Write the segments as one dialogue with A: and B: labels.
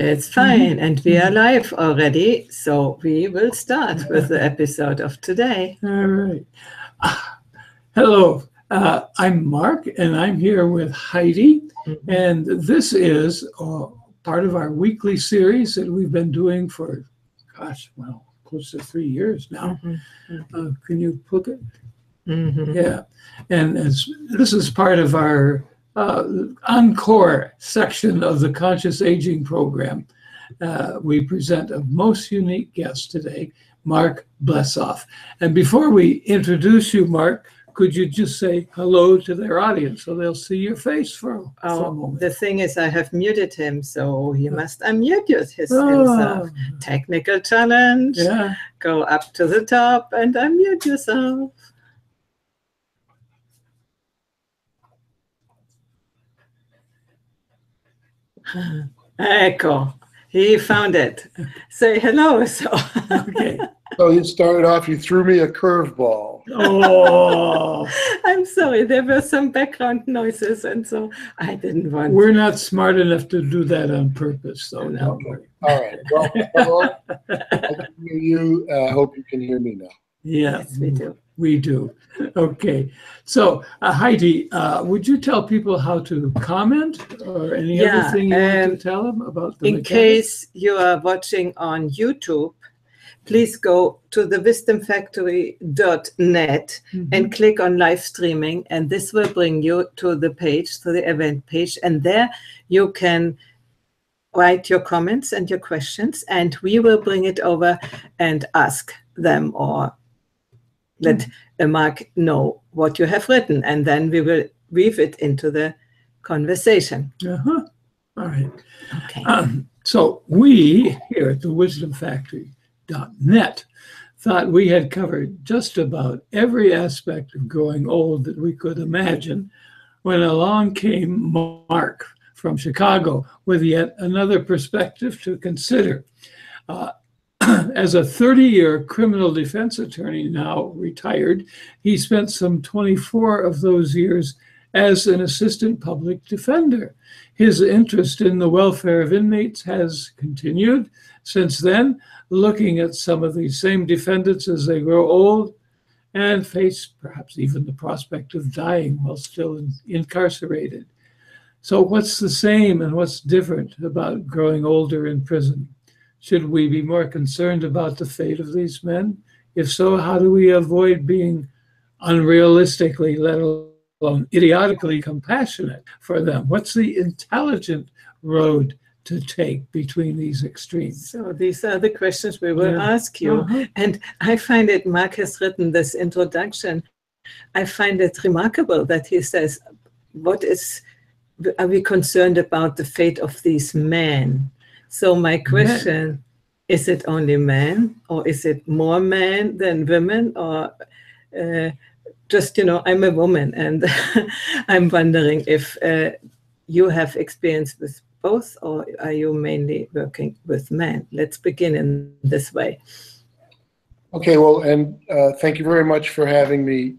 A: It's fine, and we are live already, so we will start with the episode of today.
B: All right. Hello, I'm Mark, and I'm here with Heidi, and this is part of our weekly series that we've been doing for, gosh, well, close to 3 years now. Can you put it? Yeah, and this is part of our encore section of the Conscious Aging program. We present a most unique guest today, Marc Blesoff. And before we introduce you, Marc, could you just say hello to their audience so they'll see your face for a moment?
A: The thing is, I have muted him, so he must unmute himself. Technical challenge.
B: Yeah.
A: Go up to the top and unmute yourself. Echo. He found it. Say hello. So.
B: Okay.
C: So you started off, you threw me a curveball.
B: Oh.
A: I'm sorry, there were some background noises, and so I didn't want
B: We're not smart enough to do that on purpose, so don't worry.
C: All right. Well, hello. I can hear you. I hope you can hear me now.
A: Yes, we do.
B: We do. Okay. So, Heidi, would you tell people how to comment or any other thing you want to tell them about the mechanics?
A: Case you are watching on YouTube, please go to the wisdomfactory.net and click on live streaming, and this will bring you to the page, to the event page, and there you can write your comments and your questions, and we will bring it over and ask them or let Marc know what you have written, and then we will weave it into the conversation.
B: All right.
A: Okay.
B: So we here at the wisdomfactory.net thought we had covered just about every aspect of growing old that we could imagine when along came Marc from Chicago with yet another perspective to consider. As a 30-year criminal defense attorney, now retired, he spent some 24 of those years as an assistant public defender. His interest in the welfare of inmates has continued since then, looking at some of these same defendants as they grow old and face perhaps even the prospect of dying while still incarcerated. So what's the same and what's different about growing older in prison? Should we be more concerned about the fate of these men? If so, how do we avoid being unrealistically, let alone idiotically compassionate for them? What's the intelligent road to take between these extremes?
A: So these are the questions we will ask you. And I find it, Marc has written this introduction, I find it remarkable that he says, are we concerned about the fate of these men? So my question, is it only men, or is it more men than women, or just, I'm a woman, and I'm wondering if you have experience with both, or are you mainly working with men? Let's begin in this way.
C: Okay, well, and thank you very much for having me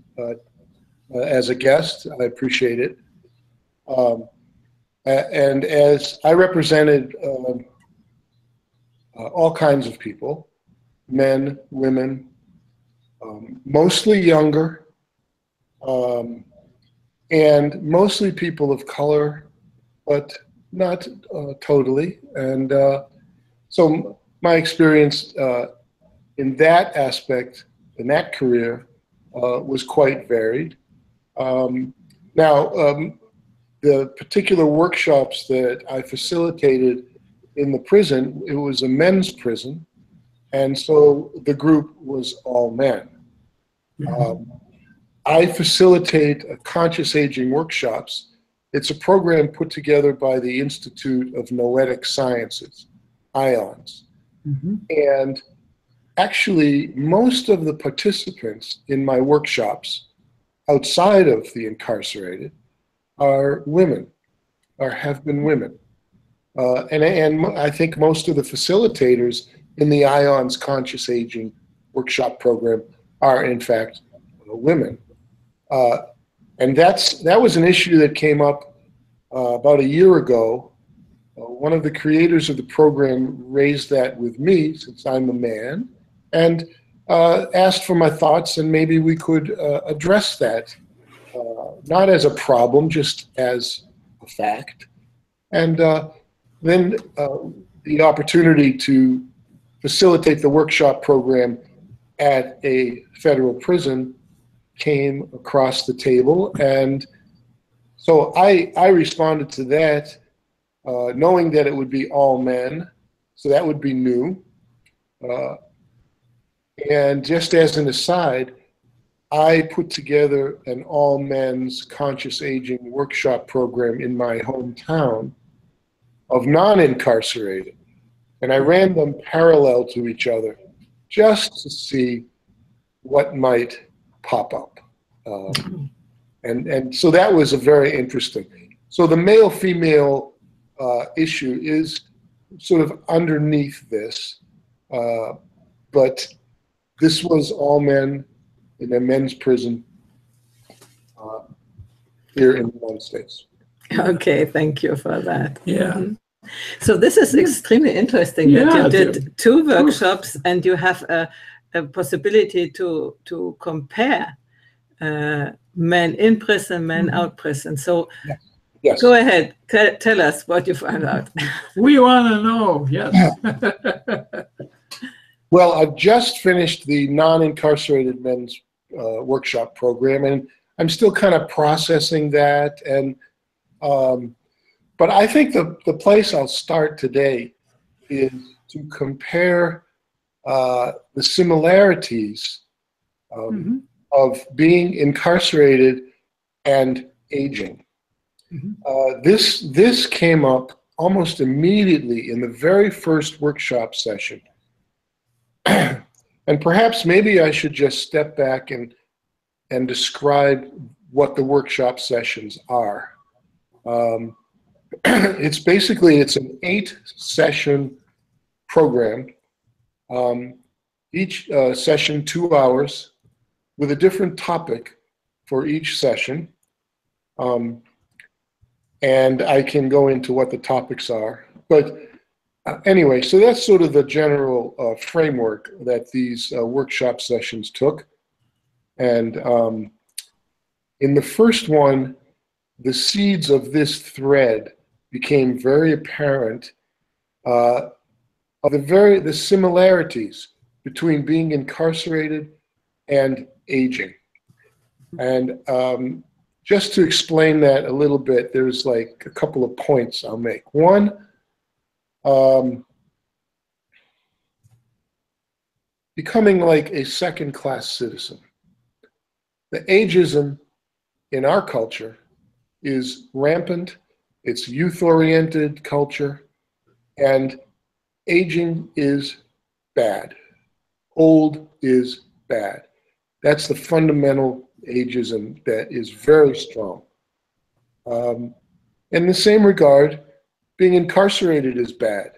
C: as a guest. I appreciate it. And as I represented all kinds of people, men, women, mostly younger, and mostly people of color, but not totally. And so my experience in that aspect, in that career, was quite varied. The particular workshops that I facilitated in the prison, it was a men's prison, and so the group was all men. I facilitate conscious aging workshops. It's a program put together by the Institute of Noetic Sciences, IONS. And actually, most of the participants in my workshops outside of the incarcerated are women, or have been women. And I think most of the facilitators in the IONS Conscious Aging Workshop Program are, in fact, women. And that was an issue that came up about a year ago one of the creators of the program raised that with me, since I'm a man, and asked for my thoughts, and maybe we could address that, not as a problem, just as a fact. And then the opportunity to facilitate the workshop program at a federal prison came across the table. And so I responded to that, knowing that it would be all men, so that would be new. And just as an aside, I put together an all men's conscious aging workshop program in my hometown of non-incarcerated. And I ran them parallel to each other just to see what might pop up. And so that was a very interesting. So the male-female issue is sort of underneath this, but this was all men in a men's prison here in the United States.
A: Okay, thank you for that.
B: Yeah.
A: Mm-hmm. So this is extremely interesting that you did 2 workshops and you have a possibility to compare men in prison, men out prison. So
C: yes.
A: Go ahead, tell us what you found out.
B: We want to know, yes.
C: Well, I've just finished the non-incarcerated men's workshop program, and I'm still kind of processing that. And but I think the place I'll start today is to compare the similarities of being incarcerated and aging. This came up almost immediately in the very first workshop session. And perhaps maybe I should just step back and describe what the workshop sessions are. It's an 8-session program. Each session 2 hours with a different topic for each session. And I can go into what the topics are. But anyway, so that's sort of the general framework that these workshop sessions took. And in the first one, the seeds of this thread became very apparent of the similarities between being incarcerated and aging. And just to explain that a little bit, there's like a couple of points I'll make. One, becoming like a second-class citizen. The ageism in our culture is rampant. It's youth-oriented culture, and aging is bad. Old is bad. That's the fundamental ageism that is very strong. In the same regard, being incarcerated is bad.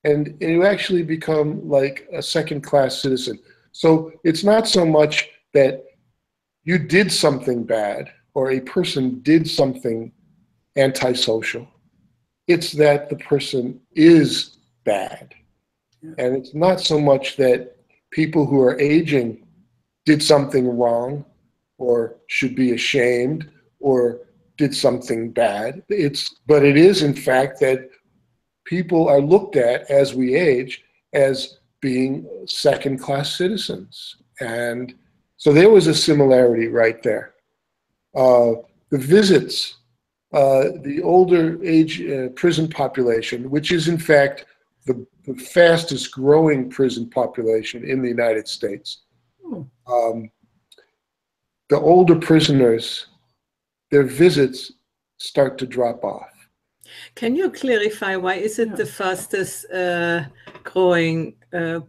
C: And you actually become like a second-class citizen. So it's not so much that you did something bad or a person did something antisocial. It's that the person is bad. And it's not so much that people who are aging did something wrong or should be ashamed or did something bad. But it is, in fact, that people are looked at as we age as being second-class citizens. And so there was a similarity right there. The visits, the older age prison population, which is in fact the fastest growing prison population in the United States. The older prisoners, their visits start to drop off.
A: Can you clarify why is it the fastest growing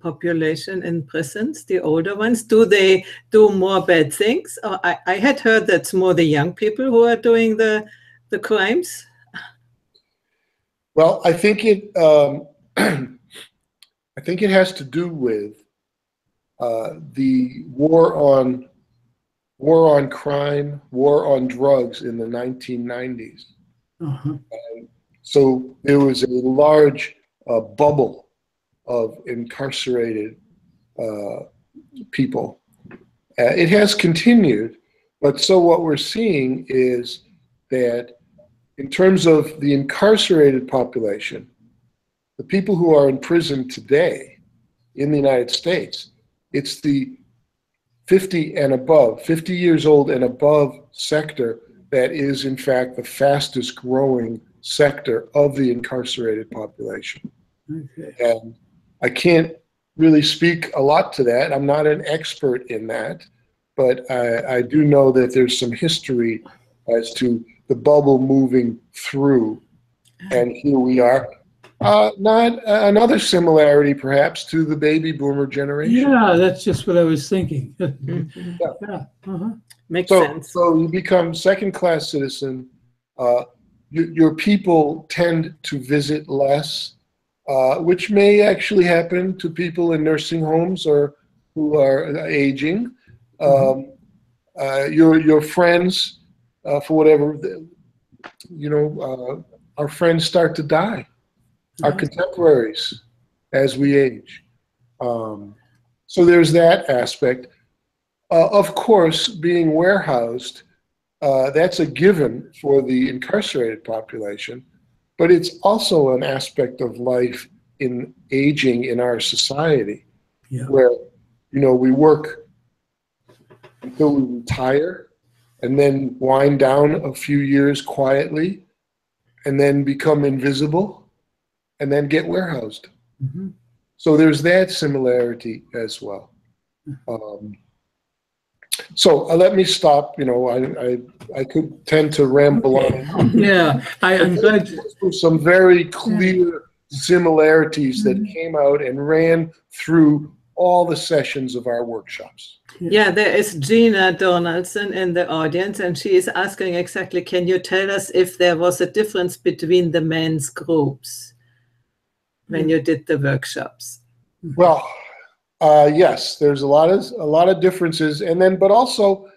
A: population in prisons, the older ones? Do they do more bad things? Or I had heard that's more the young people who are doing the crimes.
C: Well, I think it has to do with the war on crime, war on drugs in the 1990s. And So there was a large bubble of incarcerated people. It has continued, but so what we're seeing is that in terms of the incarcerated population, the people who are in prison today in the United States, it's the 50 and above, 50 years old and above sector that is in fact the fastest growing sector of the incarcerated population.
B: Okay.
C: And I can't really speak a lot to that. I'm not an expert in that, but I do know that there's some history as to the bubble moving through. And here we are. Not another similarity, perhaps, to the baby boomer generation.
B: Yeah, that's just what I was thinking.
A: Mhm.
B: Yeah. Uh-huh.
A: Makes
C: So,
A: sense.
C: so you become second-class citizen. Your people tend to visit less, which may actually happen to people in nursing homes or who are aging. Your friends, for whatever, our friends start to die. Our contemporaries as we age. So there's that aspect. Of course, being warehoused, that's a given for the incarcerated population, but it's also an aspect of life in aging in our society, where, we work until we retire and then wind down a few years quietly and then become invisible and then get warehoused.
B: Mm-hmm.
C: So there's that similarity as well. So let me stop. I could tend to ramble on.
B: Yeah, I'm glad.
C: Some very clear similarities that came out and ran through all the sessions of our workshops.
A: Yeah, there is Gina Donaldson in the audience, and she is asking exactly, can you tell us if there was a difference between the men's groups when you did the workshops?
C: Well, yes, there's a lot of differences, but also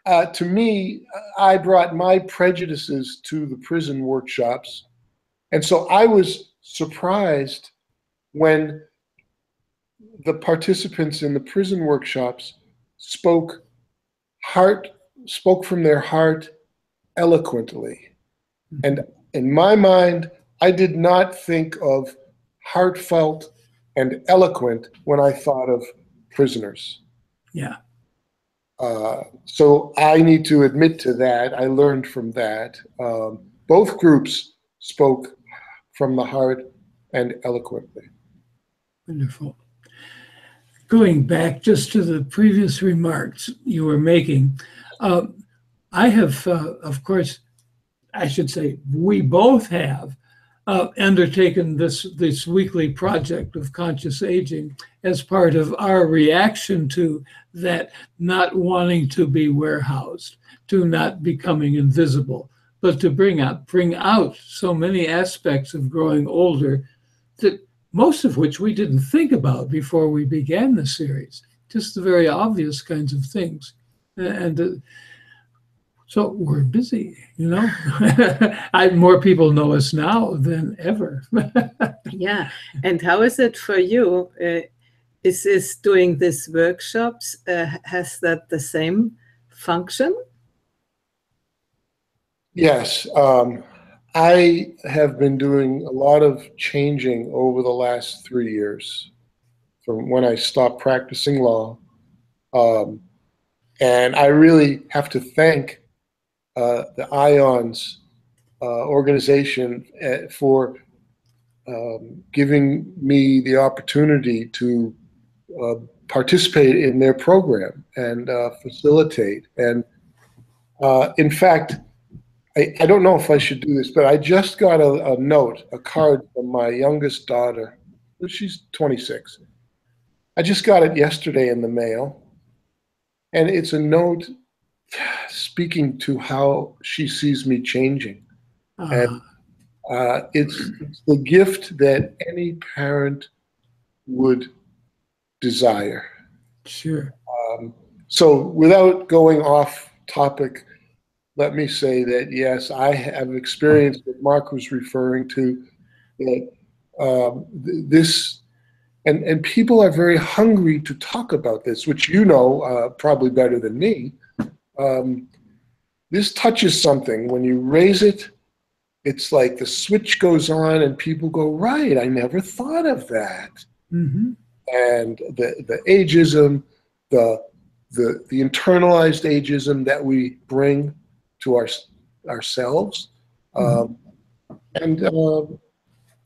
C: to me, I brought my prejudices to the prison workshops, and so I was surprised when the participants in the prison workshops spoke from their heart eloquently. And in my mind, I did not think of heartfelt and eloquent when I thought of prisoners.
B: Yeah.
C: So I need to admit to that. I learned from that. Both groups spoke from the heart and eloquently.
B: Wonderful. Going back just to the previous remarks you were making, I have, of course, I should say, we both have undertaken this weekly project of conscious aging as part of our reaction to that not wanting to be warehoused, to not becoming invisible, but to bring out so many aspects of growing older that most of which we didn't think about before we began the series, just the very obvious kinds of things. And so we're busy, more people know us now than ever.
A: Yeah. And how is it for you? Is this doing these workshops, has that the same function?
C: Yes. I have been doing a lot of changing over the last 3 years from when I stopped practicing law. And I really have to thank the IONS organization for giving me the opportunity to participate in their program and facilitate. And in fact, I don't know if I should do this, but I just got a card from my youngest daughter. She's 26. I just got it yesterday in the mail. And it's a note speaking to how she sees me changing. And it's the gift that any parent would desire.
B: Sure.
C: So without going off topic, let me say that, yes, I have experienced what Mark was referring to, that this, and people are very hungry to talk about this, which you know probably better than me. This touches something. When you raise it, it's like the switch goes on and people go, right, I never thought of that.
B: Mm-hmm.
C: And the ageism, the internalized ageism that we bring to ourselves.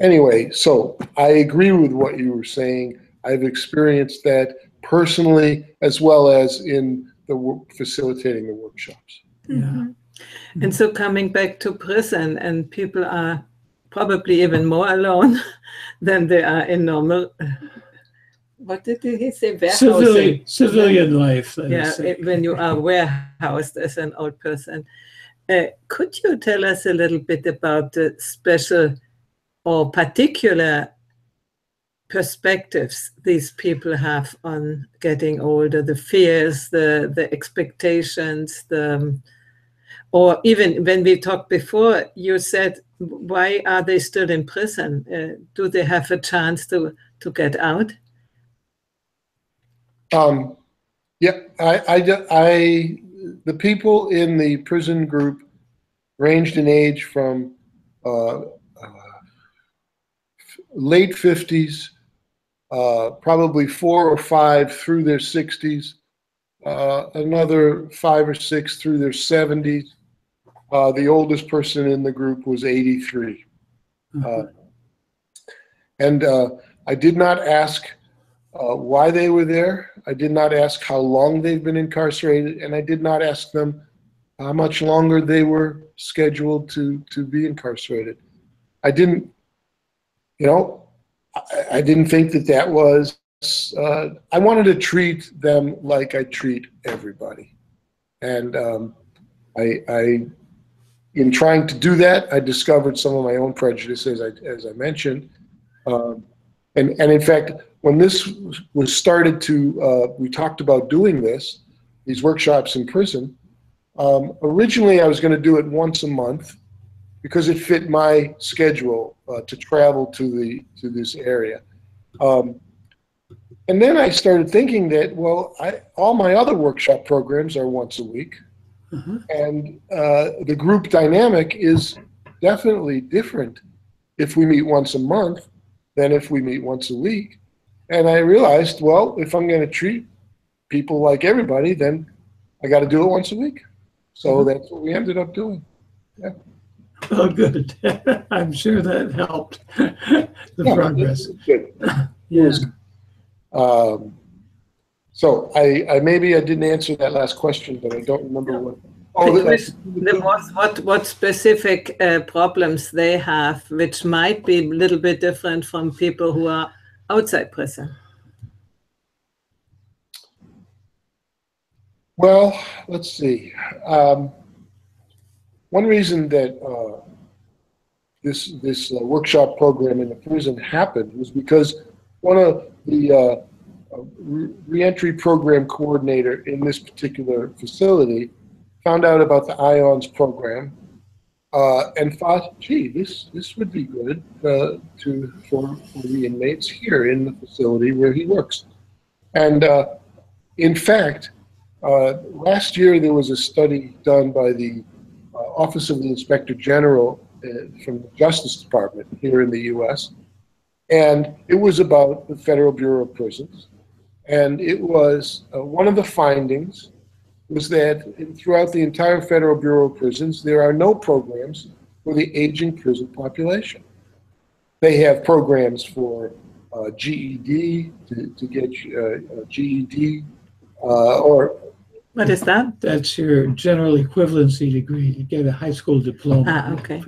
C: Anyway, so I agree with what you were saying. I've experienced that personally, as well as in facilitating the workshops.
B: Yeah.
A: And so coming back to prison, and people are probably even more alone than they are in normal, what did he say?
B: Civilian life.
A: Yeah, when you are warehoused as an old person. Could you tell us a little bit about the special or particular perspectives these people have on getting older, the fears, the expectations, or even when we talked before, you said, why are they still in prison? Do they have a chance to get out?
C: Yeah, the people in the prison group ranged in age from late 50s, probably 4 or 5 through their 60s, another 5 or 6 through their 70s. The oldest person in the group was 83. And I did not ask why they were there. I did not ask how long they've been incarcerated, and I did not ask them how much longer they were scheduled to be incarcerated. I didn't, you know, I didn't think that was, I wanted to treat them like I treat everybody. And in trying to do that, I discovered some of my own prejudices, as I mentioned. And in fact, when this was started to, we talked about doing these workshops in prison. Originally, I was going to do it once a month because it fit my schedule to travel to this area. And then I started thinking that, well, all my other workshop programs are once a week. And the group dynamic is definitely different if we meet once a month than if we meet once a week. And I realized, well, if I'm going to treat people like everybody, then I got to do it once a week. So that's what we ended up doing. Yeah.
B: Well, good. I'm sure that helped the progress.
C: Good.
B: Yeah.
C: So I maybe I didn't answer that last question, but I don't remember what.
A: What specific problems they have, which might be a little bit different from people who are outside prison.
C: Well, let's see. One reason that this workshop program in the prison happened was because one of the reentry program coordinator in this particular facility found out about the IONS program and thought, gee, this would be good for the inmates here in the facility where he works. And in fact, last year there was a study done by the Office of the Inspector General from the Justice Department here in the US, and it was about the Federal Bureau of Prisons. And it was one of the findings was that throughout the entire Federal Bureau of Prisons, there are no programs for the aging prison population. They have programs for GED, to get GED, or...
A: What is that?
B: That's your general equivalency degree to get a high school diploma.
A: Okay.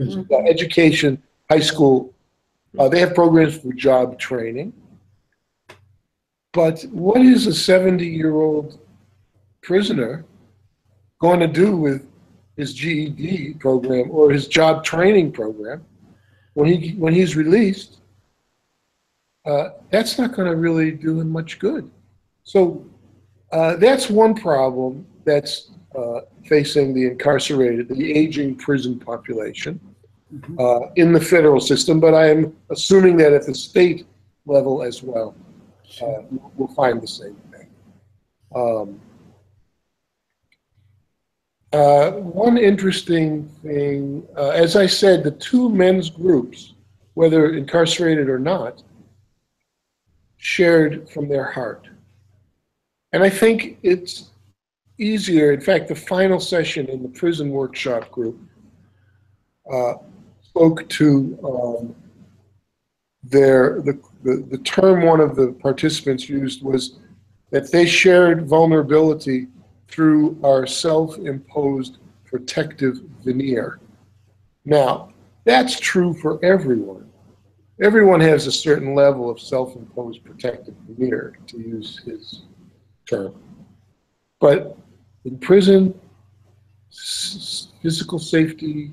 C: Education, high school. They have programs for job training. But what is a 70-year-old prisoner going to do with his GED program or his job training program when he's released? That's not going to really do him much good. So that's one problem that's facing the incarcerated, the aging prison population in the federal system, but I am assuming that at the state level as well, we'll find the same thing. One interesting thing, as I said, the two men's groups, whether incarcerated or not, shared from their heart. And I think it's easier. In fact, the final session in the prison workshop group spoke to the term one of the participants used was that they shared vulnerability through our self-imposed protective veneer. Now, that's true for everyone. Everyone has a certain level of self-imposed protective veneer, to use his term. But in prison, physical safety,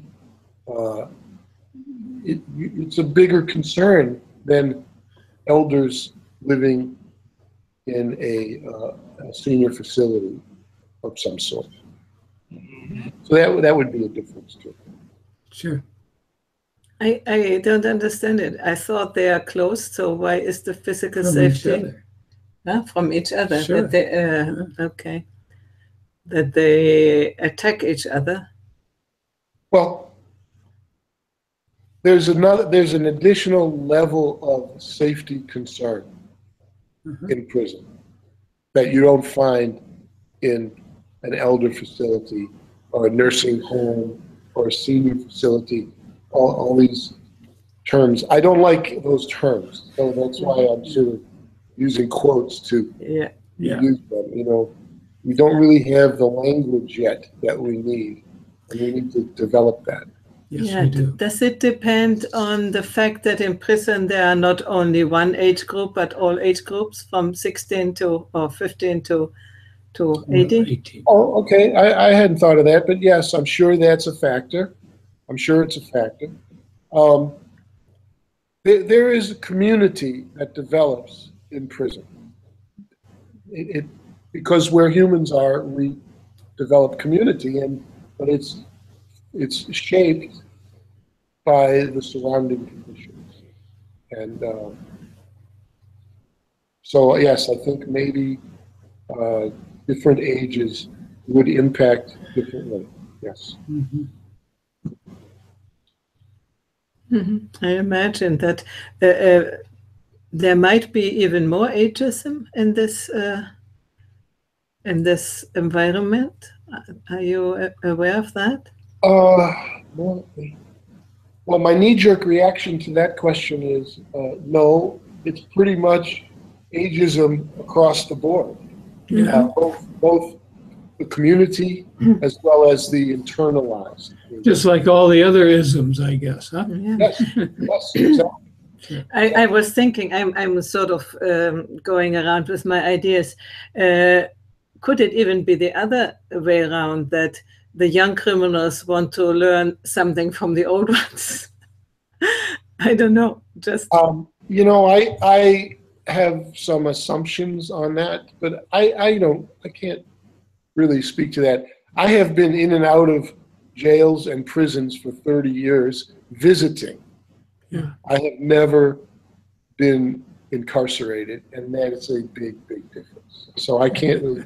C: it's a bigger concern than elders living in a senior facility of some sort. So that would be a difference too.
B: Sure.
A: I don't understand it. I thought they are close, so why is the physical
B: From
A: safety?
B: each other.
A: From each other.
B: Sure.
A: That they, okay. That they attack each other.
C: Well, there's an additional level of safety concern in prison that you don't find in an elder facility or a nursing home or a senior facility. All these terms, I don't like those terms, so that's why I'm sort of using quotes to use them. You know, we don't really have the language yet that we need, and we need to develop that.
B: Yes, we do.
A: Does it depend on the fact that in prison there are not only one age group, but all age groups from 16 to or 15 to 18?
C: Oh, okay. I hadn't thought of that, but yes, I'm sure that's a factor. I'm sure it's a factor. There is a community that develops in prison. Because where humans are, we develop community, but it's shaped by the surrounding conditions. And so, yes, I think maybe different ages would impact differently. Yes.
B: Mm-hmm.
A: I imagine that there might be even more ageism in this environment. Are you aware of that?
C: Well, my knee-jerk reaction to that question is no. It's pretty much ageism across the board.
B: Yeah.
C: Both the community as well as the internalized.
B: Just like all the other isms, I guess, huh?
A: Yeah.
C: Yes, exactly.
A: I was thinking, I'm sort of going around with my ideas. Could it even be the other way around, that the young criminals want to learn something from the old ones? I don't know. Just
C: you know, I have some assumptions on that, but I can't really speak to that. I have been in and out of jails and prisons for 30 years visiting.
B: Yeah.
C: I have never been incarcerated, and that is a big, big difference. So I can't really.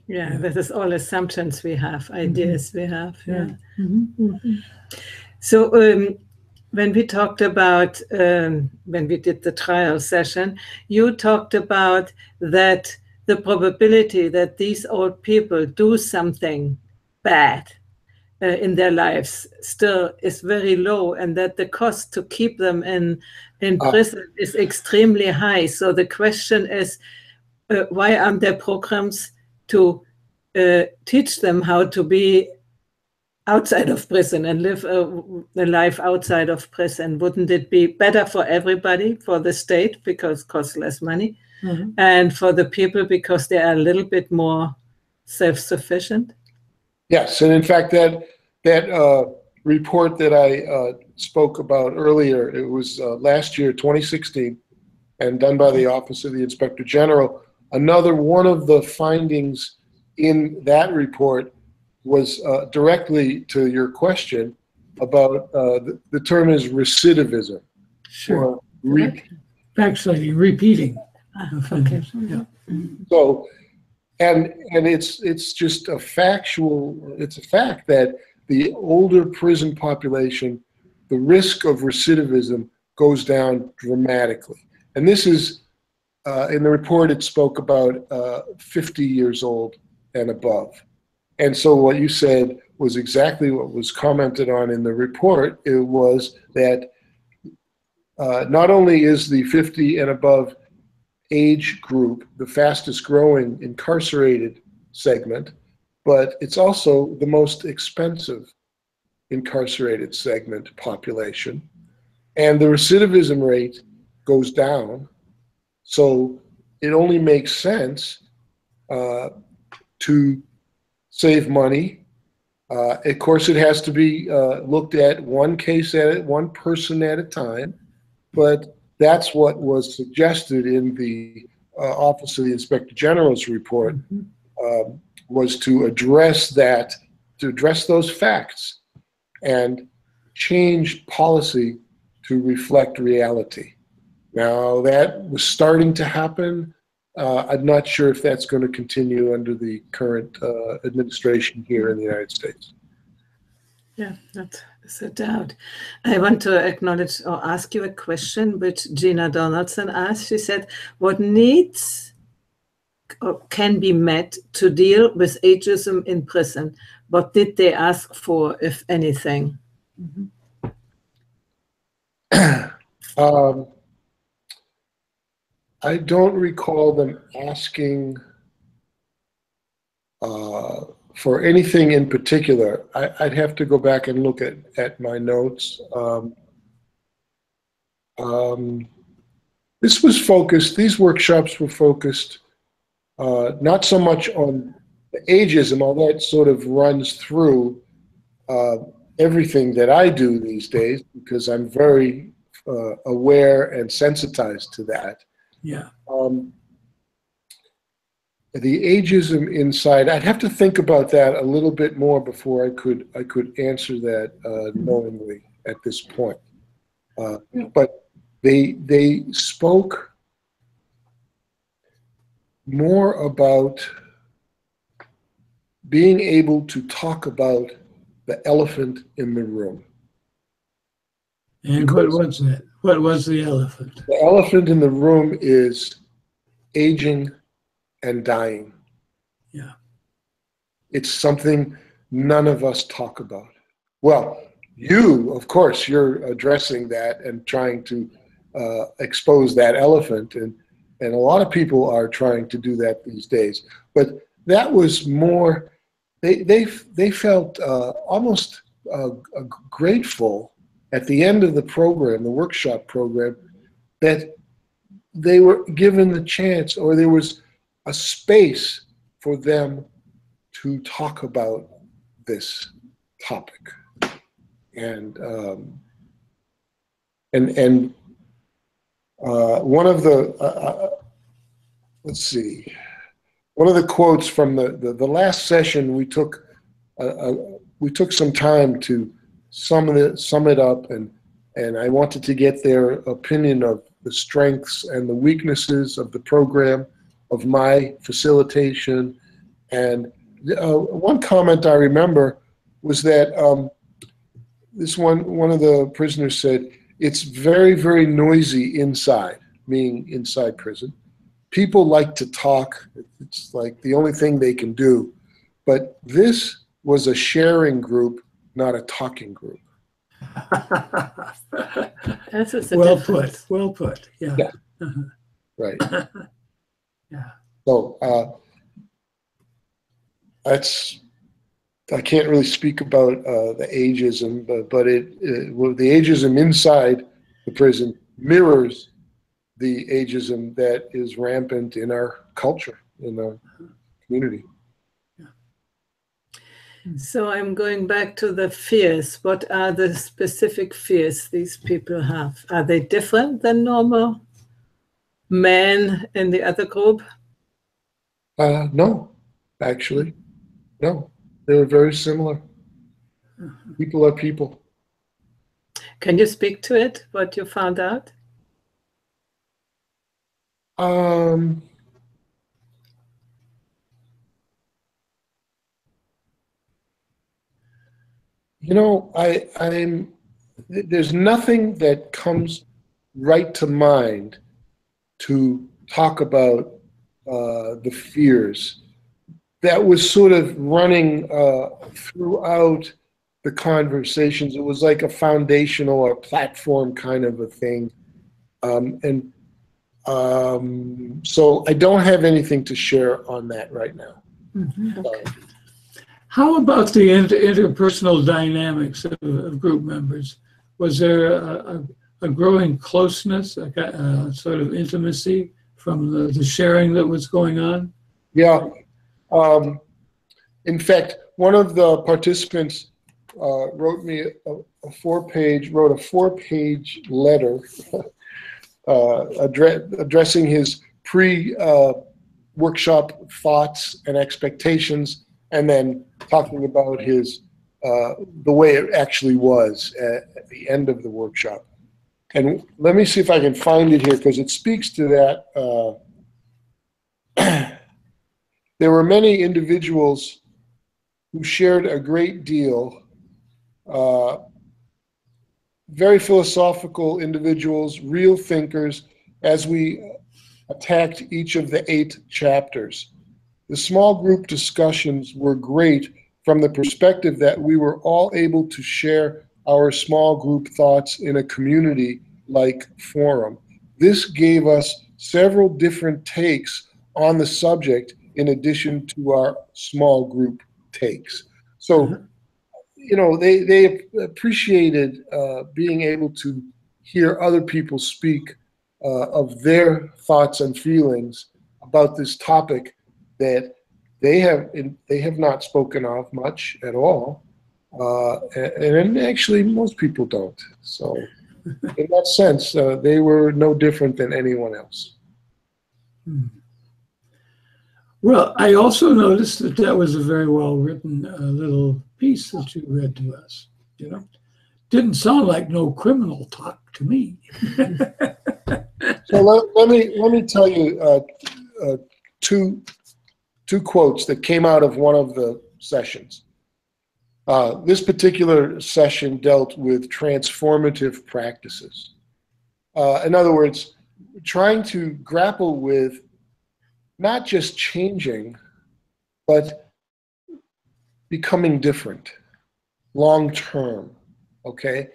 A: Yeah, this is all assumptions we have, ideas we have. Yeah. So when we talked about, when we did the trial session, you talked about that the probability that these old people do something bad in their lives still is very low, and that the cost to keep them in prison is extremely high. So the question is, why aren't there programs to teach them how to be outside of prison and live a life outside of prison? Wouldn't it be better for everybody, for the state because it costs less money, and for the people because they are a little bit more self-sufficient? Yes,
C: and in fact, that report that I spoke about earlier, it was last year, 2016, and done by the Office of the Inspector General. Another one of the findings in that report was directly to your question about the term is recidivism.
B: Sure.
C: Or
B: backsliding, repeating.
A: Okay.
B: Yeah.
C: So, and it's just a factual, it's a fact that the older prison population, the risk of recidivism goes down dramatically. And this is, in the report, it spoke about 50 years old and above. And so what you said was exactly what was commented on in the report. It was that not only is the 50 and above age group the fastest growing incarcerated segment, but it's also the most expensive incarcerated segment population. And the recidivism rate goes down. So it only makes sense to save money. Of course, it has to be looked at one case at it, one person at a time. But that's what was suggested in the Office of the Inspector General's report, was to address that, to address those facts and change policy to reflect reality. Now, that was starting to happen. I'm not sure if that's going to continue under the current administration here in the United States.
A: Yeah, that's a doubt. I want to acknowledge or ask you a question which Gina Donaldson asked. She said, what needs or can be met to deal with ageism in prison? What did they ask for, if anything?
C: I don't recall them asking for anything in particular. I'd have to go back and look at my notes. This was focused, these workshops were focused not so much on the ageism, although that sort of runs through everything that I do these days, because I'm very aware and sensitized to that.
B: Yeah.
C: The ageism inside, I'd have to think about that a little bit more before I could answer that knowingly at this point. But they spoke more about being able to talk about the elephant in the room.
B: And what was that? What was the elephant?
C: The elephant in the room is aging and dying.
B: Yeah.
C: It's something none of us talk about. Well, you, of course, you're addressing that and trying to expose that elephant, and a lot of people are trying to do that these days. But that was more, they felt almost grateful at the end of the program, the workshop program, that they were given the chance, or there was a space for them to talk about this topic. And one of the let's see, one of the quotes from the last session, we took some time to sum it up, and I wanted to get their opinion of the strengths and the weaknesses of the program, of my facilitation. And one comment I remember was that this one of the prisoners said, it's very, very noisy inside, meaning inside prison. People like to talk. It's like the only thing they can do. But this was a sharing group, not a talking group.
A: That's
B: well put. Well put. Yeah.
C: Yeah. Right.
B: Yeah.
C: So I can't really speak about the ageism, but the ageism inside the prison mirrors the ageism that is rampant in our culture, in our community.
A: So I'm going back to the fears. What are the specific fears these people have? Are they different than normal men in the other group?
C: No. actually. No, they were very similar. People are people.
A: Can you speak to it, what you found out?
C: You know, there's nothing that comes right to mind to talk about the fears that was sort of running throughout the conversations. It was like a foundational or platform kind of a thing. So I don't have anything to share on that right now.
A: Okay.
B: How about the interpersonal dynamics of group members? Was there a growing closeness, a sort of intimacy from the sharing that was going on?
C: Yeah. In fact, one of the participants wrote me a four-page letter addressing his pre-workshop thoughts and expectations, and then talking about his the way it actually was at the end of the workshop. And let me see if I can find it here, because it speaks to that. There were many individuals who shared a great deal, very philosophical individuals, real thinkers, as we attacked each of the 8 chapters. The small group discussions were great from the perspective that we were all able to share our small group thoughts in a community-like forum. This gave us several different takes on the subject in addition to our small group takes. So, you know, they appreciated being able to hear other people speak of their thoughts and feelings about this topic that they have not spoken of much at all, and actually most people don't. So, in that sense, they were no different than anyone else.
B: Well, I also noticed that was a very well written little piece that you read to us. You know, didn't sound like no criminal talk to me.
C: So let me tell you two quotes that came out of one of the sessions. This particular session dealt with transformative practices. In other words, trying to grapple with not just changing, but becoming different, long term, okay?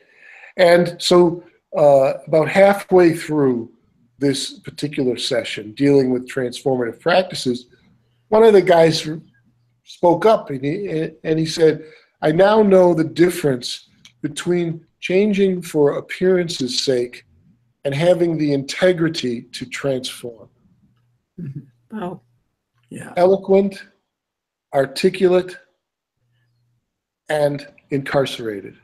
C: And so about halfway through this particular session, dealing with transformative practices, one of the guys spoke up and he said, I now know the difference between changing for appearance's sake and having the integrity to transform.
A: Wow.
B: Yeah.
C: Eloquent, articulate, and incarcerated.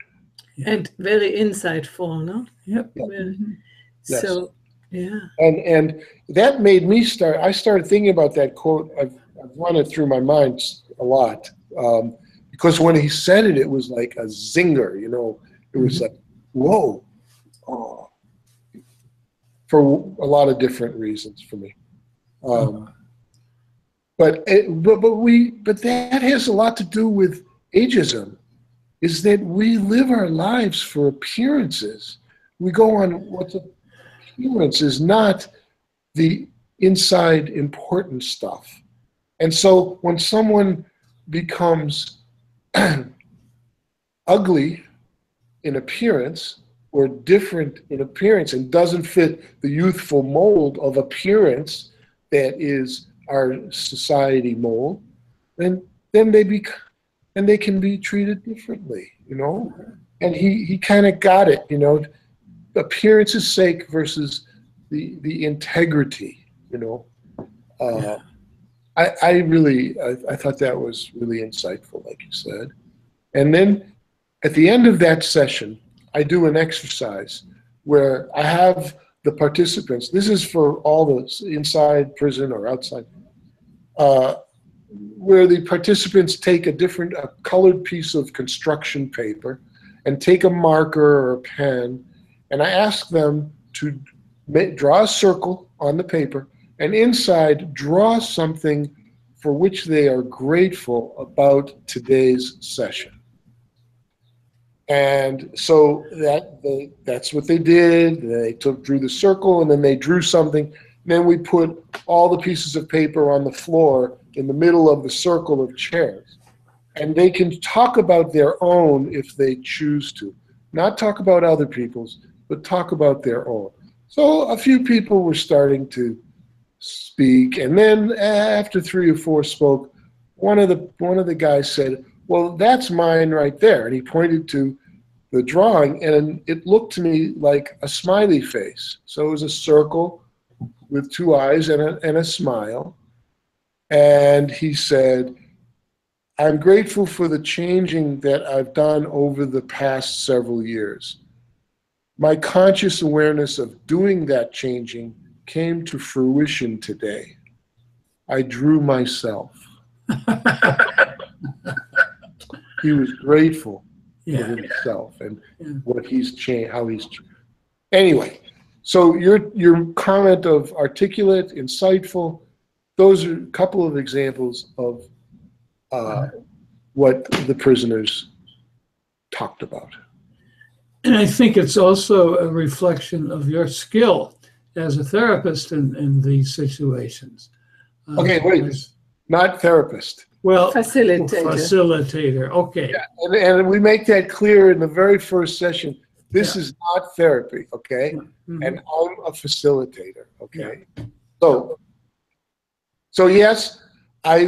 A: And very insightful, no?
B: Yep.
A: Very.
C: Yes.
A: So, yeah.
C: And that made me I started thinking about that quote. I've run it through my mind a lot. Because when he said it, it was like a zinger, you know. It was like, whoa. Oh. For a lot of different reasons for me. But that has a lot to do with ageism, is that we live our lives for appearances. We go on what's appearances, not the inside important stuff. And so when someone becomes ugly in appearance or different in appearance and doesn't fit the youthful mold of appearance that is our society mold, then they can be treated differently, you know. And he kind of got it, you know, appearance's sake versus the integrity, you know. I thought that was really insightful, like you said. And then at the end of that session, I do an exercise where I have the participants, this is for all the inside prison or outside, where the participants take a colored piece of construction paper and take a marker or a pen, and I ask them to draw a circle on the paper, and inside draw something for which they are grateful about today's session. And so that's what they did. They drew the circle, and then they drew something. Then we put all the pieces of paper on the floor in the middle of the circle of chairs. And they can talk about their own if they choose to. Not talk about other people's, but talk about their own. So a few people were starting to speak, and then after 3 or 4 spoke, one of the guys said, "Well, that's mine right there," and he pointed to the drawing, and it looked to me like a smiley face. So it was a circle with 2 eyes and a smile, and he said, "I'm grateful for the changing that I've done over the past several years. My conscious awareness of doing that changing came to fruition today. I drew myself." He was grateful for himself and what he's changed, how he's changed. Anyway, so your comment of articulate, insightful, those are a couple of examples of what the prisoners talked about.
B: And I think it's also a reflection of your skill as a therapist in these situations.
C: Okay, wait, not therapist.
B: Well,
A: facilitator.
B: Facilitator, okay.
C: Yeah, and we make that clear in the very first session. This is not therapy, okay? Mm-hmm. And I'm a facilitator, okay? Yeah. So yes, I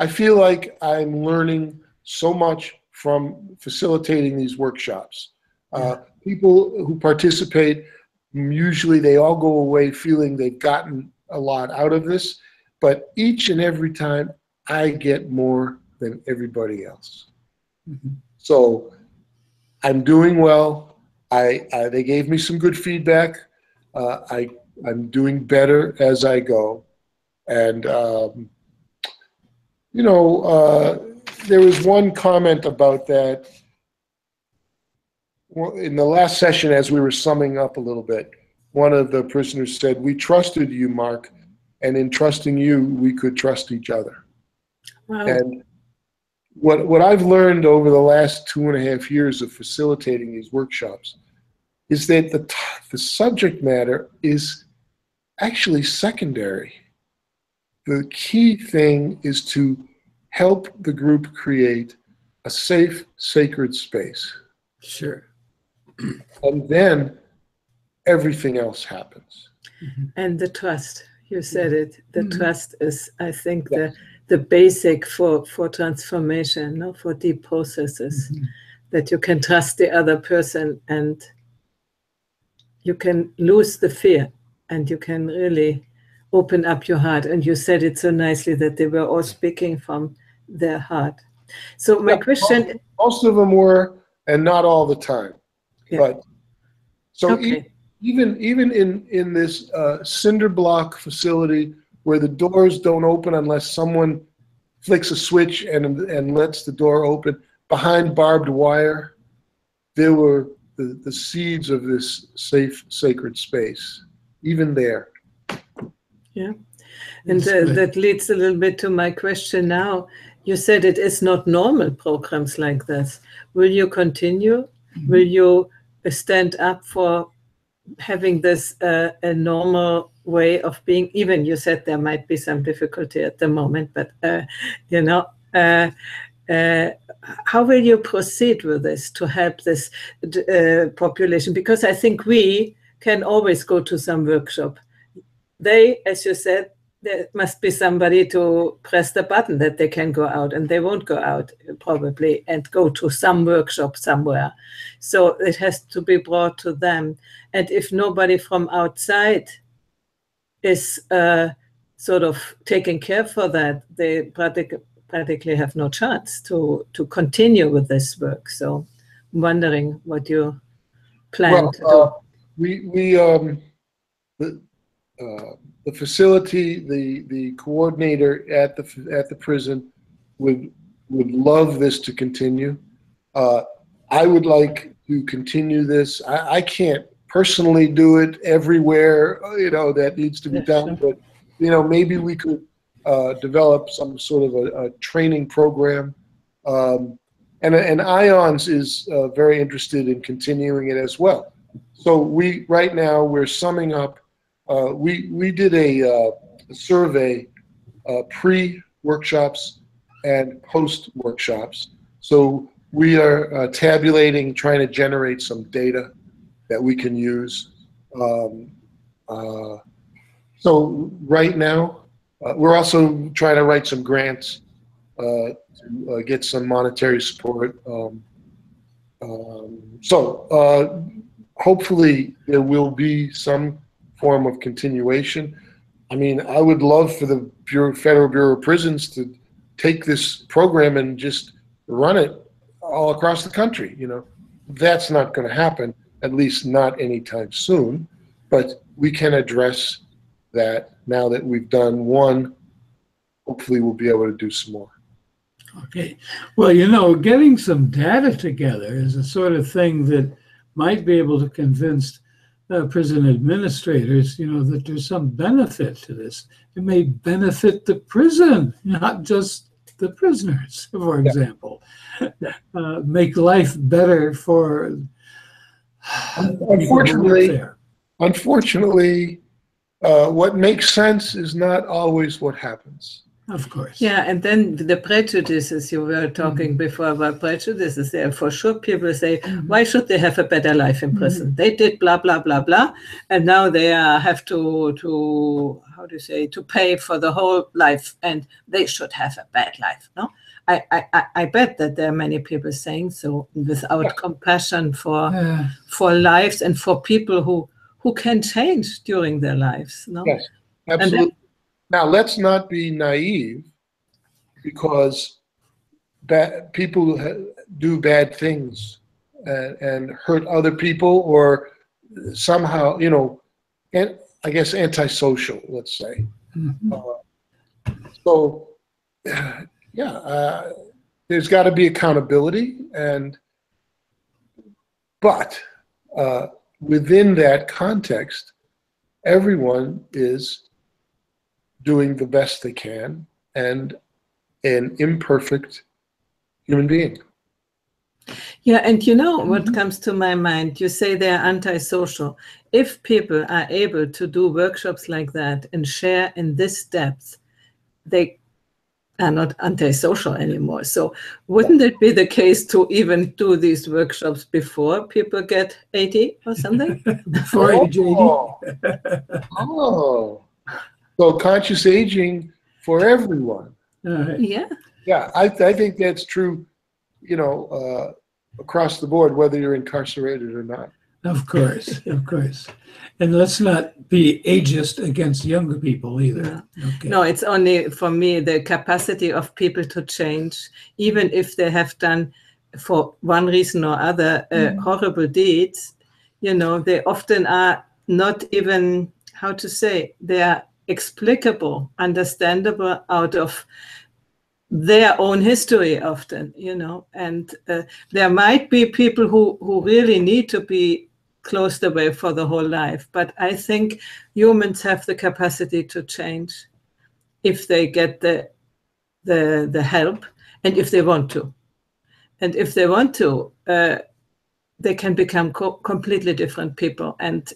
C: feel like I'm learning so much from facilitating these workshops. People who participate, usually they all go away feeling they've gotten a lot out of this, but each and every time I get more than everybody else. Mm-hmm. So I'm doing well. They gave me some good feedback. I'm doing better as I go. And, there was one comment about that. In the last session, as we were summing up a little bit, one of the prisoners said, "We trusted you, Mark, and in trusting you, we could trust each other." Wow. And what I've learned over the last 2.5 years of facilitating these workshops is that the subject matter is actually secondary. The key thing is to help the group create a safe, sacred space.
B: Sure.
C: And then everything else happens.
A: And the trust, you said it. The trust is, I think, the basic for transformation, no? For deep processes, that you can trust the other person and you can lose the fear and you can really open up your heart. And you said it so nicely that they were all speaking from their heart. So my question...
C: Most of them were, and not all the time. Yeah. But so even in this cinder block facility where the doors don't open unless someone flicks a switch and lets the door open, behind barbed wire, there were the seeds of this safe, sacred space, even there.
A: Yeah, and that leads a little bit to my question now. You said it is not normal programs like this. Will you continue? Mm-hmm. Will you stand up for having this a normal way of being? Even you said there might be some difficulty at the moment, but how will you proceed with this to help this population? Because I think we can always go to some workshop. They, as you said, there must be somebody to press the button that they can go out, and they won't go out probably and go to some workshop somewhere. So it has to be brought to them. And if nobody from outside is sort of taking care for that, they practically have no chance to continue with this work. So I'm wondering what you plan to do.
C: the facility, the coordinator at the prison would love this to continue. I would like to continue this. I can't personally do it everywhere, that needs to be done, but maybe we could develop some sort of a training program. And IONS is very interested in continuing it as well. So right now we're summing up. We did a survey pre-workshops and post-workshops. So we are tabulating, trying to generate some data that we can use. So right now, we're also trying to write some grants to get some monetary support. So hopefully there will be some form of continuation. I mean, I would love for the Federal Bureau of Prisons to take this program and just run it all across the country. That's not going to happen, at least not anytime soon. But we can address that now that we've done one. Hopefully we'll be able to do some more.
B: Okay. Well, getting some data together is a sort of thing that might be able to convince prison administrators, that there's some benefit to this. It may benefit the prison, not just the prisoners, for example. Make life better for
C: Unfortunately, what makes sense is not always what happens.
B: Of course.
A: Yeah, and then the prejudices, you were talking before about prejudices, there for sure people say, why should they have a better life in prison? They did blah, blah, blah, blah, and now they have to how do you say, to pay for the whole life, and they should have a bad life, no? I bet that there are many people saying so without compassion for lives and for people who can change during their lives, no?
C: Yes, absolutely. Now, let's not be naive, because people do bad things and hurt other people, or somehow, and I guess antisocial, let's say. So, there's got to be accountability, but within that context, everyone is doing the best they can, and an imperfect human being.
A: Yeah, and what comes to my mind, you say they're antisocial. If people are able to do workshops like that and share in this depth, they are not antisocial anymore. So wouldn't it be the case to even do these workshops before people get 80 or something?
B: Before age 80?
C: So conscious aging for everyone.
A: Yeah.
C: Yeah, I think that's true, across the board, whether you're incarcerated or not.
B: Of course, of course. And let's not be ageist against younger people either. Okay.
A: No, it's only, for me, the capacity of people to change, even if they have done, for one reason or other, horrible deeds. They often are not even, how to say, they are explicable, understandable out of their own history often, and there might be people who really need to be closed away for the whole life. But I think humans have the capacity to change if they get the help, and if they want to. And if they want to, they can become completely different people. And,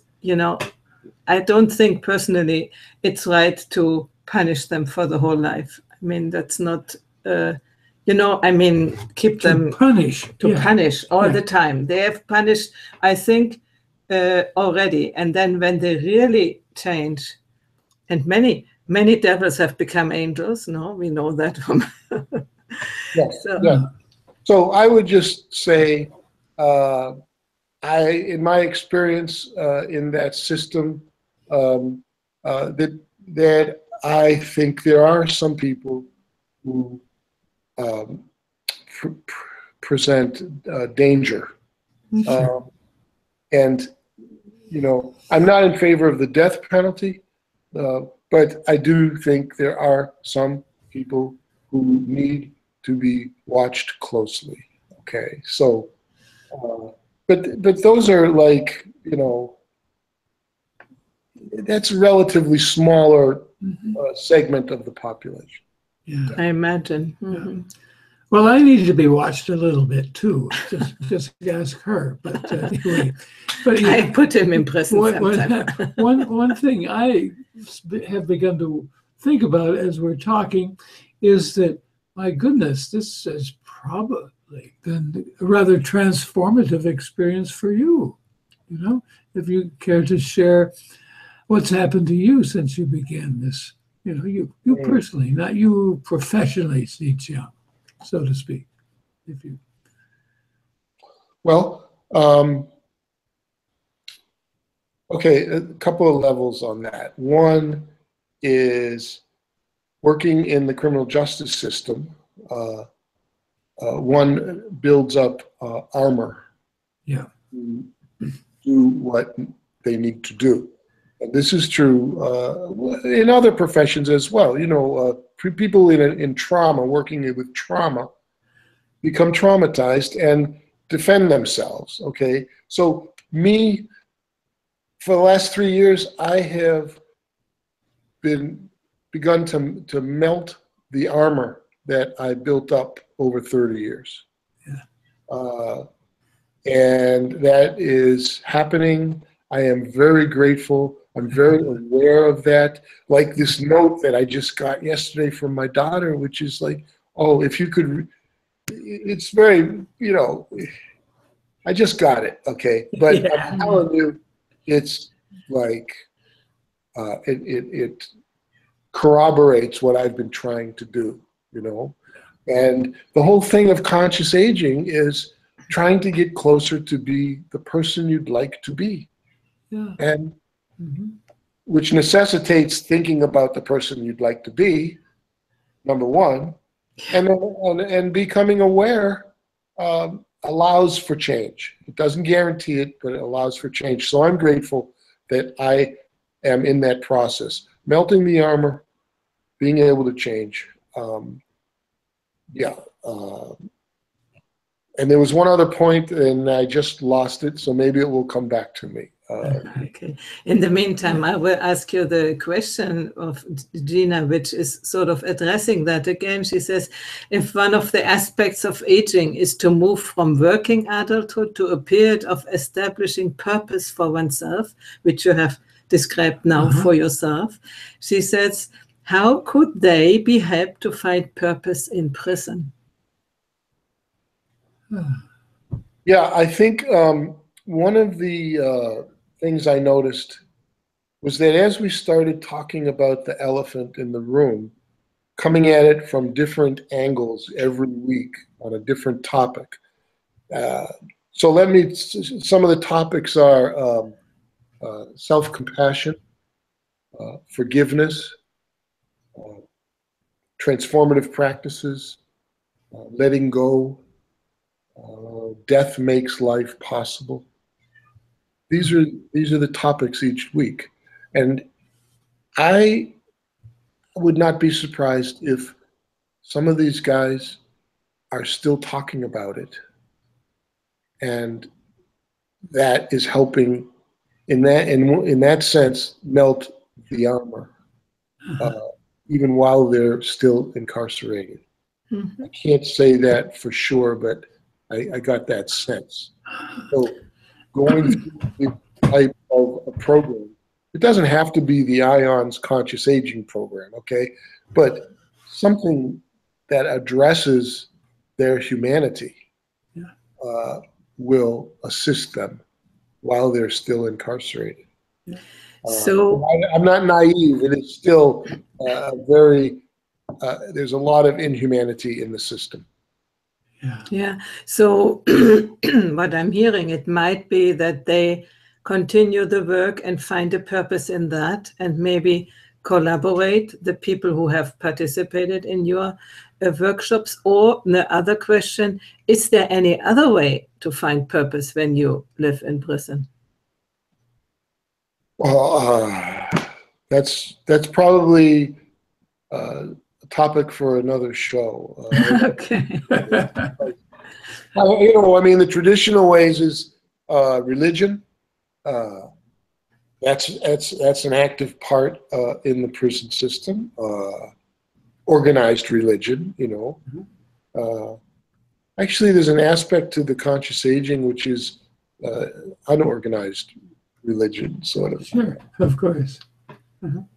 A: I don't think personally it's right to punish them for the whole life. I mean, that's not, keep them
B: punish
A: all the time. They have punished, I think, already. And then when they really change, and many devils have become angels, no? We know that from...
C: Yes. So I would just say, in my experience in that system, that I think there are some people who present danger. And, I'm not in favor of the death penalty, But I do think there are some people who need to be watched closely. Okay, so, but those are like, you know, that's a relatively smaller segment of the population.
B: Yeah.
A: I imagine. Mm-hmm.
B: Well, I need to be watched a little bit too. Just ask her. But anyway, but yeah,
A: I put him in prison sometimes.
B: One thing I have begun to think about as we're talking is that, my goodness, this has probably been a rather transformative experience for you. You know, if you care to share what's happened to you since you began this. You know, you personally, not you professionally, Xiqiang, so to speak. If you.
C: Well, okay, a couple of levels on that. One is working in the criminal justice system. One builds up armor.
B: Yeah.
C: To do what they need to do. And this is true in other professions as well. You know, people in trauma, working with trauma, become traumatized and defend themselves. Okay, so me, for the last 3 years, I have begun to melt the armor that I built up over 30 years.
B: Yeah.
C: And that is happening. I am very grateful. I'm very aware of that. Like this note that I just got yesterday from my daughter, which is like, oh, if you could, it's very, you know, I just got it, okay? But yeah. I'm telling you, it's like, it corroborates what I've been trying to do, you know? And the whole thing of conscious aging is trying to get closer to be the person you'd like to be.
B: Yeah.
C: And which necessitates thinking about the person you'd like to be, number one, and becoming aware allows for change. It doesn't guarantee it, but it allows for change. So I'm grateful that I am in that process, melting the armor, being able to change. And there was one other point, and I just lost it, so maybe it will come back to me.
A: Okay. In the meantime, I will ask you the question of Gina, which is sort of addressing that again. She says, if one of the aspects of aging is to move from working adulthood to a period of establishing purpose for oneself, which you have described now for yourself, she says, how could they be helped to find purpose in prison?
C: Yeah, I think one of the things I noticed was that as we started talking about the elephant in the room, coming at it from different angles every week on a different topic. So some of the topics are self-compassion, forgiveness, transformative practices, letting go, death makes life possible. These are the topics each week, and I would not be surprised if some of these guys are still talking about it, and that is helping in that sense melt the armor, even while they're still incarcerated. I can't say that for sure, but I got that sense. So going through the type of a program, it doesn't have to be the IONS conscious aging program, okay? But something that addresses their humanity will assist them while they're still incarcerated.
A: So
C: I'm not naive. It is still there's a lot of inhumanity in the system.
A: Yeah. So what I'm hearing, it might be that they continue the work and find a purpose in that, and maybe collaborate the people who have participated in your workshops. Or the other question, is there any other way to find purpose when you live in prison?
C: Well, that's probably a topic for another show.
A: Okay.
C: You know, I mean, the traditional ways is religion. That's an active part in the prison system. Organized religion, you know. Actually, there's an aspect to the conscious aging which is unorganized religion, sort of.
B: Sure, of course.
C: I'm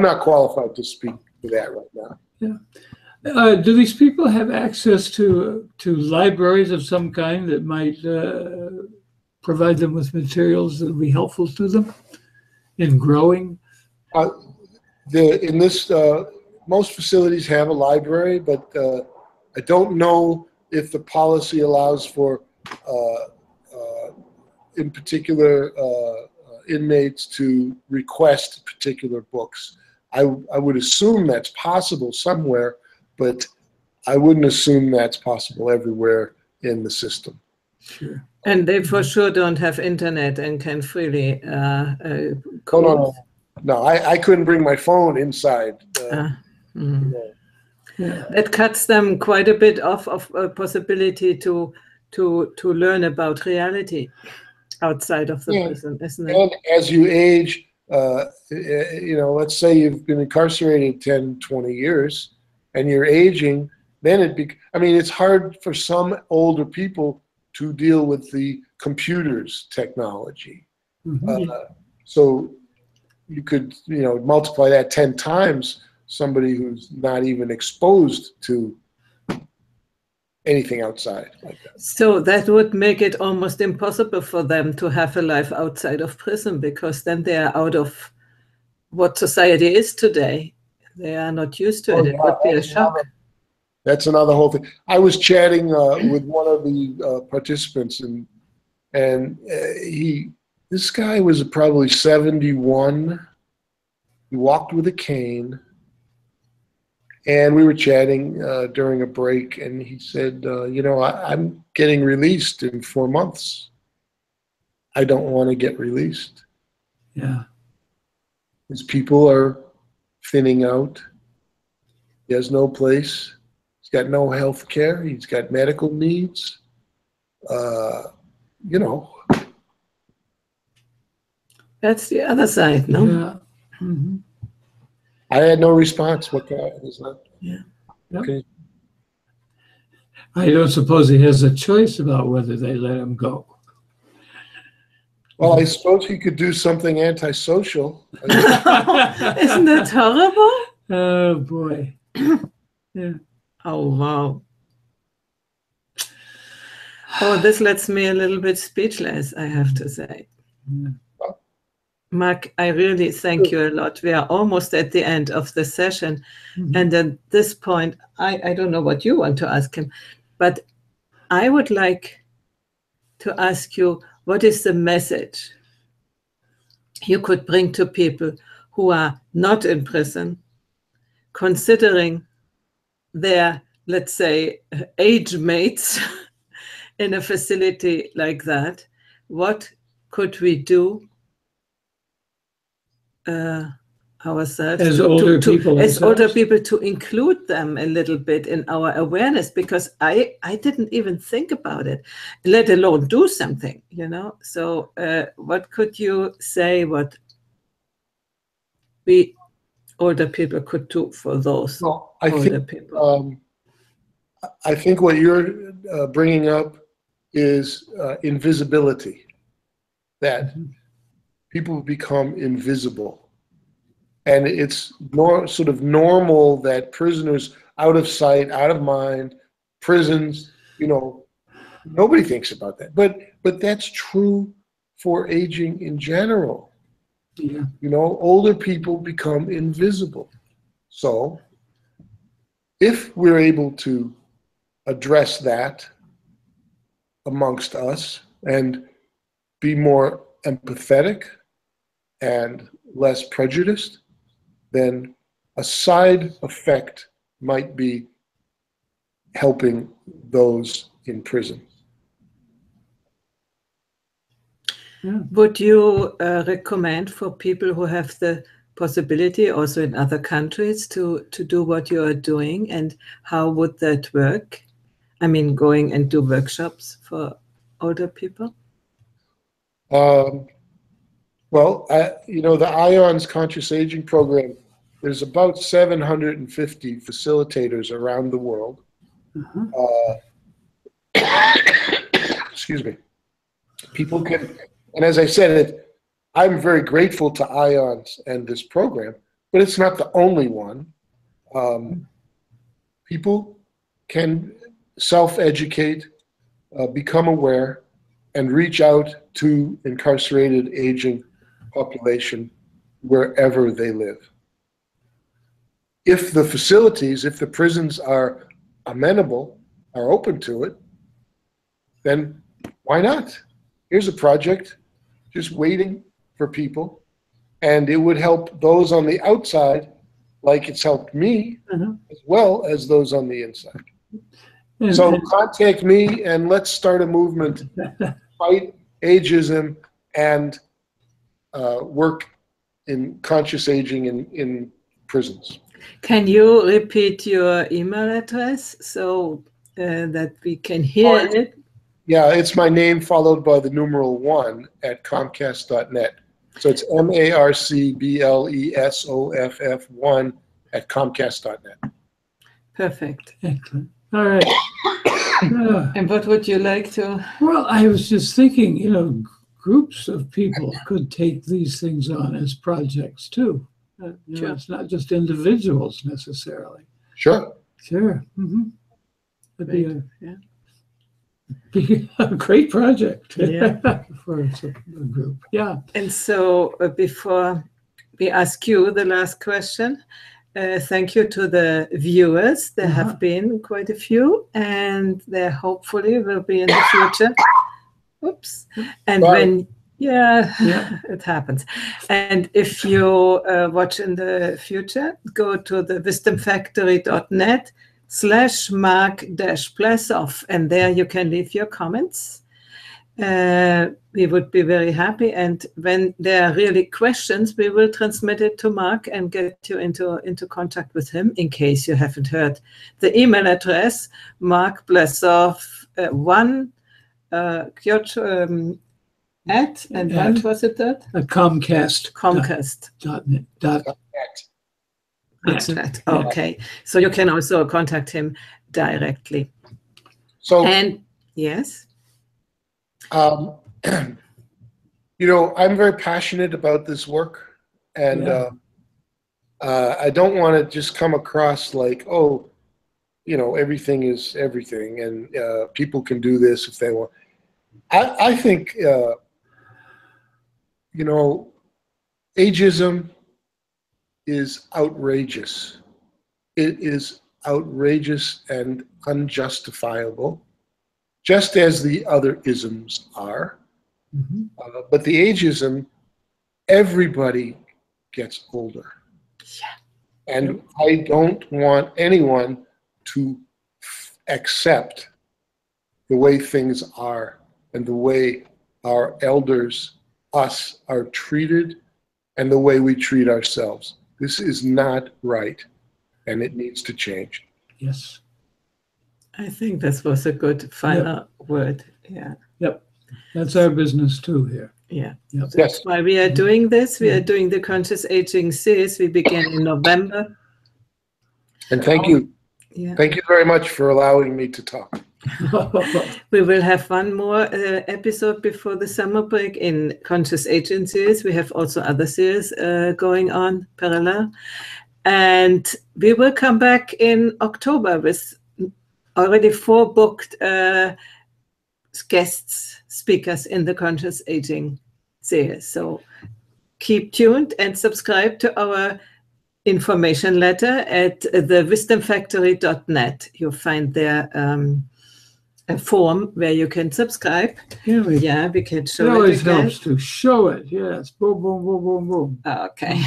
C: not qualified to speak to that right now.
B: Yeah. Do these people have access to libraries of some kind that might provide them with materials that would be helpful to them in growing?
C: In this, most facilities have a library, but I don't know if the policy allows for, in particular, inmates to request particular books. I would assume that's possible somewhere, but I wouldn't assume that's possible everywhere in the system.
B: Sure.
A: And they for sure don't have internet and can freely
C: No, I couldn't bring my phone inside.
B: Yeah.
A: It cuts them quite a bit off of a possibility to learn about reality outside of the prison, isn't it?
C: And as you age, you know, let's say you've been incarcerated 10, 20 years and you're aging, then I mean, it's hard for some older people to deal with the computer's technology. So you could, you know, multiply that 10 times somebody who's not even exposed to anything outside like that.
A: So that would make it almost impossible for them to have a life outside of prison, because then they are out of what society is today. They are not used to it. It would be a shock.
C: That's another whole thing. I was chatting with one of the participants, and this guy was probably 71. He walked with a cane, and we were chatting during a break, and he said, you know, I'm getting released in 4 months. I don't want to get released.
B: Yeah.
C: His people are thinning out. He has no place. He's got no health care. He's got medical needs. You know.
A: That's the other side, no?
B: Yeah.
C: I had no response. What guy is that?
A: Yeah.
C: Okay.
B: I don't suppose he has a choice about whether they let him go.
C: Well, I suppose he could do something antisocial.
A: Isn't that horrible?
B: Oh, boy. Yeah.
A: Oh, wow. Oh, this lets me a little bit speechless, I have to say.
B: Yeah.
A: Marc, I really thank you a lot. We are almost at the end of the session. And at this point, I don't know what you want to ask him, but I would like to ask you, what is the message you could bring to people who are not in prison, considering their, let's say, age mates in a facility like that? What could we do ourselves
B: as older people
A: to include them a little bit in our awareness? Because I didn't even think about it, let alone do something, you know. So what could you say what we older people could do for those older people?
C: I think what you're bringing up is invisibility, that people become invisible. And it's more sort of normal that prisoners, out of sight, out of mind, prisons, you know, nobody thinks about that. But that's true for aging in general.
B: Yeah.
C: You know, older people become invisible. So if we're able to address that amongst us and be more empathetic and less prejudiced, then a side effect might be helping those in prison.
B: Yeah.
A: Would you recommend for people who have the possibility also in other countries to do what you are doing, and how would that work? I mean, going and do workshops for older people?
C: Well, the IONS Conscious Aging Program, there's about 750 facilitators around the world. Excuse me. People can, and as I said, I'm very grateful to IONS and this program, but it's not the only one. People can self-educate, become aware, and reach out to incarcerated aging population wherever they live. If the facilities, if the prisons are amenable, are open to it, then why not? Here's a project just waiting for people, and it would help those on the outside like it's helped me, as well as those on the inside. So contact me and let's start a movement, fight ageism, and work in conscious aging in prisons.
A: Can you repeat your email address so that we can hear it?
C: Yeah, it's my name followed by the numeral 1 at Comcast.net. So it's MarcBlesoff 1 at Comcast.net.
A: Perfect.
B: Excellent. All right.
A: And what would you like to?
B: Well, I was just thinking, groups of people could take these things on as projects too.
A: Sure.
B: It's not just individuals necessarily.
C: Sure.
B: Sure. That'd be
A: Yeah.
B: be a great project
A: Yeah.
B: for a group. Yeah.
A: And so before we ask you the last question, thank you to the viewers. There have been quite a few, and there hopefully will be in the future. Oops. And when, it happens. And if you watch in the future, go to the wisdomfactory.net/Marc-Blesoff, and there you can leave your comments. We would be very happy, and when there are really questions, we will transmit it to Marc and get you into contact with him. In case you haven't heard the email address, Marc-Blesoff 1 at, and what was it that?
B: Comcast.net.
A: Okay, so you can also contact him directly.
C: So,
A: and yes.
C: I'm very passionate about this work, and I don't want to just come across like, everything is everything, and people can do this if they want. I think, ageism is outrageous. It is outrageous and unjustifiable, just as the other isms are. But the ageism, everybody gets older.
A: Yeah.
C: And I don't want anyone to accept the way things are and the way our elders, us, are treated and the way we treat ourselves. This is not right, and it needs to change.
B: Yes.
A: I think this was a good final word. Yeah.
B: Yep. That's our business too here.
A: Yeah.
B: Yep.
A: That's why we are doing this. We are doing the Conscious Aging series. We began in November.
C: And thank you.
A: Yeah.
C: Thank you very much for allowing me to talk.
A: We will have one more episode before the summer break in Conscious Aging series. We have also other series going on parallel. And we will come back in October with already 4 booked guests, speakers in the Conscious Aging series. So keep tuned and subscribe to our information letter at the wisdomfactory.net. You'll find there a form where you can subscribe.
B: We can show it. It always helps to show it. Yes. Boom, boom, boom, boom, boom.
A: Okay.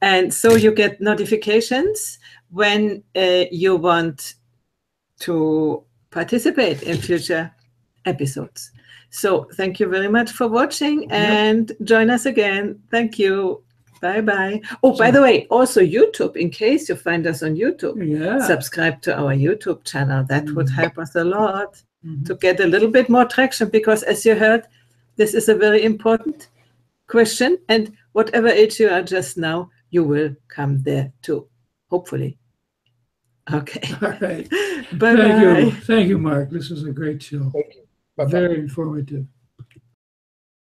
A: And so you get notifications when you want to participate in future episodes. So thank you very much for watching, and join us again. Thank you. Bye-bye. Oh, by the way, also YouTube, in case you find us on YouTube, subscribe to our YouTube channel. That would help us a lot to get a little bit more traction, because as you heard, this is a very important question, and whatever age you are just now, you will come there too, hopefully. Okay.
B: All right.
A: Bye-bye.
B: Thank you, Marc. This was a great show.
C: Thank you. Bye-bye.
B: Very informative.